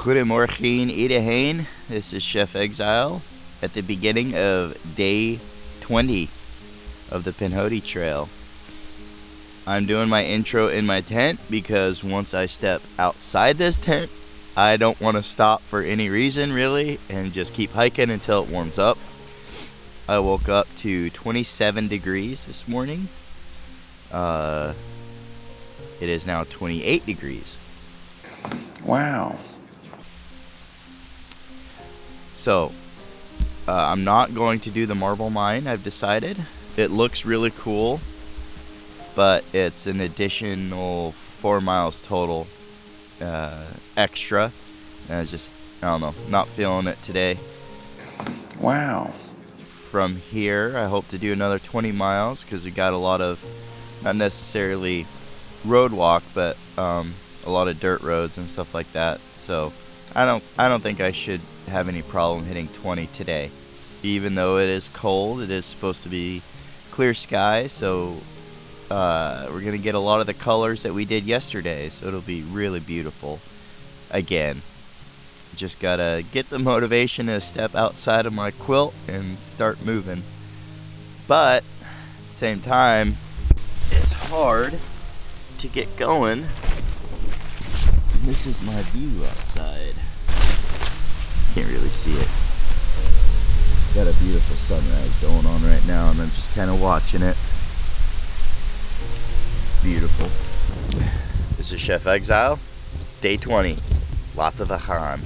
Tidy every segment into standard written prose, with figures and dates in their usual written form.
Goedemorgen iedereen. This is Chef Exile at the beginning of day 20 of the Pinhoti Trail. I'm doing my intro in my tent because once I step outside this tent, I don't want to stop for any reason really and just keep hiking until it warms up. I woke up to 27 degrees this morning. It is now 28 degrees. Wow. So, I'm not going to do the marble mine, I've decided. It looks really cool, but it's an additional 4 miles total extra. And I don't know, not feeling it today. Wow. From here, I hope to do another 20 miles because we got a lot of, not necessarily road walk, but a lot of dirt roads and stuff like that. So I don't think I should have any problem hitting 20 today. Even though it is cold, it is supposed to be clear sky, so we're gonna get a lot of the colors that we did yesterday, so it'll be really beautiful again. Just gotta get the motivation to step outside of my quilt and start moving. But at the same time, it's hard to get going. This is my view outside. Can't really see it. Got a beautiful sunrise going on right now, and I'm just kind of watching it. It's beautiful. This is Chef Exile, day 20. Lot of Ahan.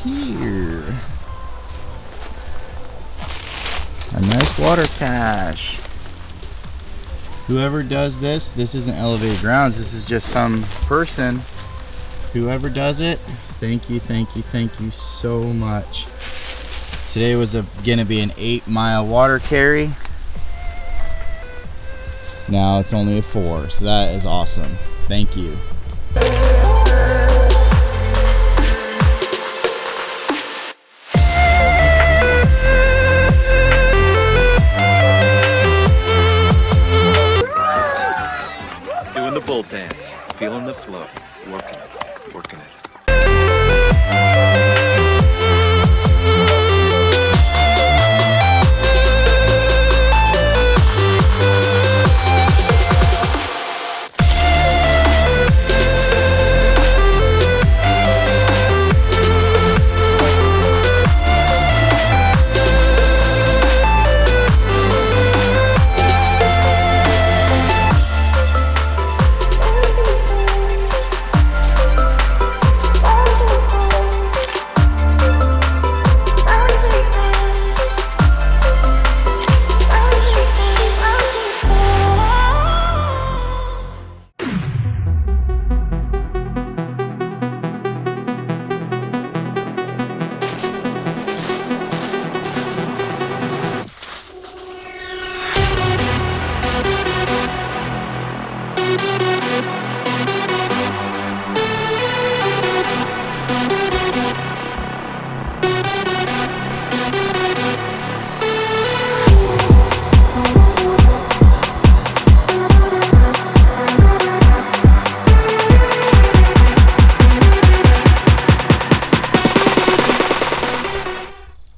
Here, a nice water cache. Whoever does this isn't elevated grounds, this is just some person. Whoever does it, thank you so much. Today was gonna be an 8-mile water carry. Now it's only a 4, so that is awesome. Thank you. Bull dance, feeling the flow, working it.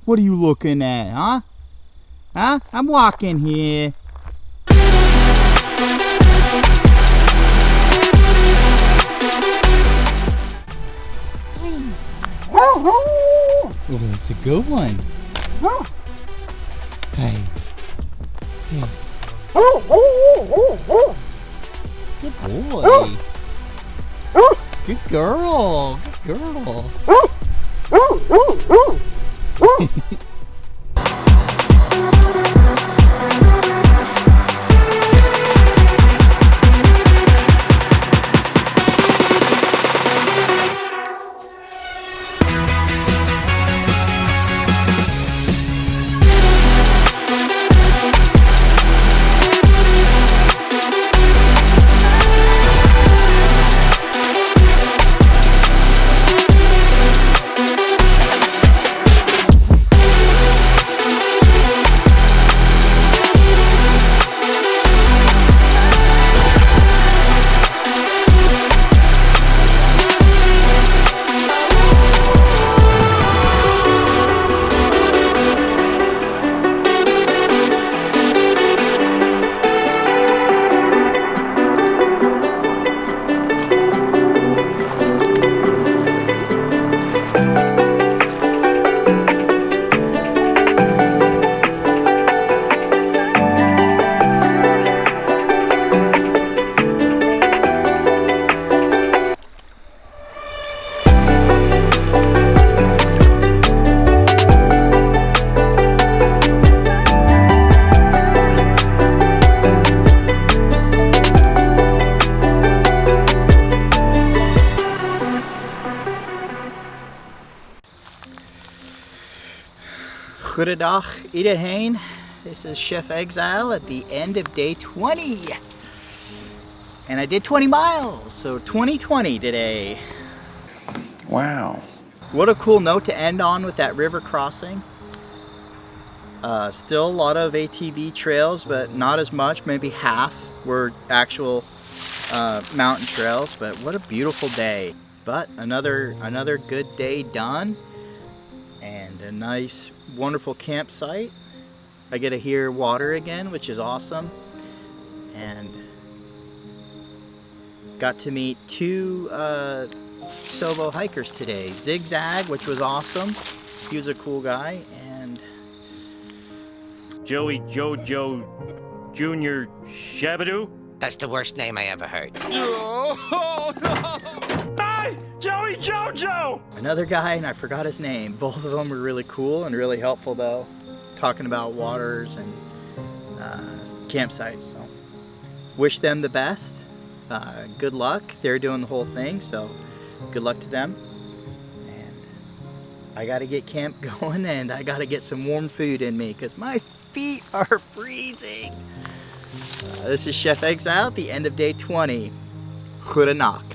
What are you looking at, huh? Huh? I'm walking here. Oh, it's a good one. Hey. Hey. Good boy. Good girl. Good girl. Goedendag iedereen. This is Chef Exile at the end of day 20. And I did 20 miles, so 2020 today. Wow. What a cool note to end on with that river crossing. Still a lot of ATV trails, but not as much, maybe half were actual mountain trails, but what a beautiful day. But another good day done, and a nice, wonderful campsite. I get to hear water again, which is awesome, and got to meet two solo hikers today. Zigzag, which was awesome. He was a cool guy, and Joey Jojo Junior Shabadoo. That's the worst name I ever heard. Hi, Joey Jojo. another guy, and I forgot his name. Both of them were really cool and really helpful, though, talking about waters and campsites. So, wish them the best. Good luck. They're doing the whole thing, so good luck to them. And I got to get camp going, and I got to get some warm food in me because my feet are freezing. This is Chef Exile at the end of day 20. Goedenacht.